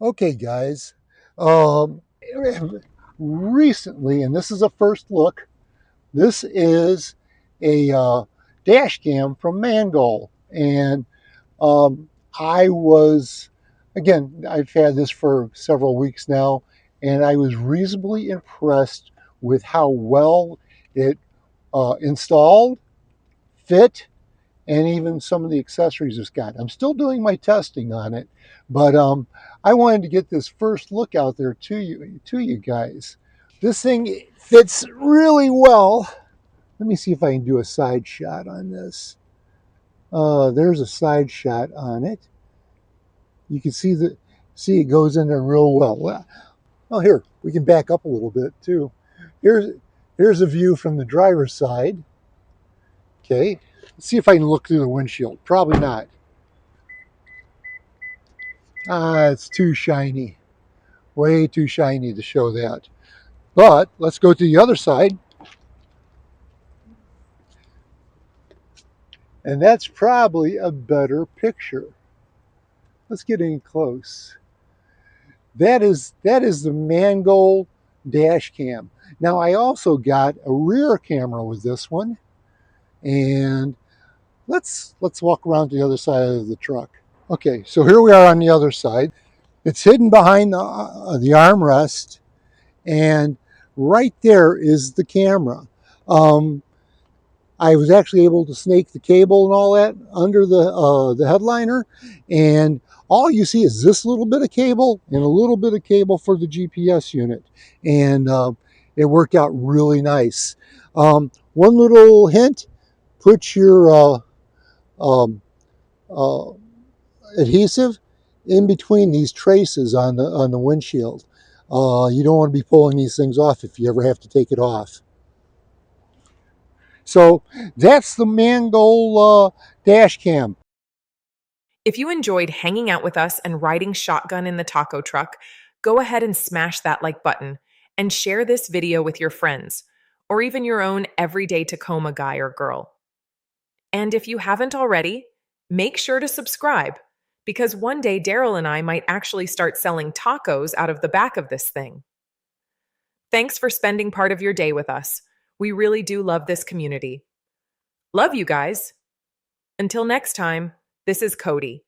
Okay, guys. Um, Recently, and this is a first look, this is a dash cam from Mangoal. And I was, again, I've had this for several weeks now, and I was reasonably impressed with how well it installed, fit, and even some of the accessories it's got. I'm still doing my testing on it, but I wanted to get this first look out there to you guys. This thing fits really well. Let me see if I can do a side shot on this. There's a side shot on it. You can see it goes in there real well. Well, here we can back up a little bit too. Here's here's a view from the driver's side. Okay, let's see if I can look through the windshield. Probably not. It's too shiny. Way too shiny to show that. But let's go to the other side. And that's probably a better picture. Let's get in close. That is the Mangoal dash cam. Now I also got a rear camera with this one. And let's walk around to the other side of the truck. Okay, so here we are on the other side. It's hidden behind the armrest, and right there is the camera. Um, I was actually able to snake the cable and all that under the headliner, and all you see is this little bit of cable and a little bit of cable for the GPS unit, and it worked out really nice. One little hint: put your um, uh, adhesive in between these traces on the windshield. You don't want to be pulling these things off if you ever have to take it off. So that's the Mangoal dash cam. If you enjoyed hanging out with us and riding shotgun in the taco truck, go ahead and smash that like button and share this video with your friends or even your own everyday Tacoma guy or girl. And if you haven't already, make sure to subscribe because one day Darrell and I might actually start selling tacos out of the back of this thing. Thanks for spending part of your day with us. We really do love this community. Love you guys. Until next time, this is Cody.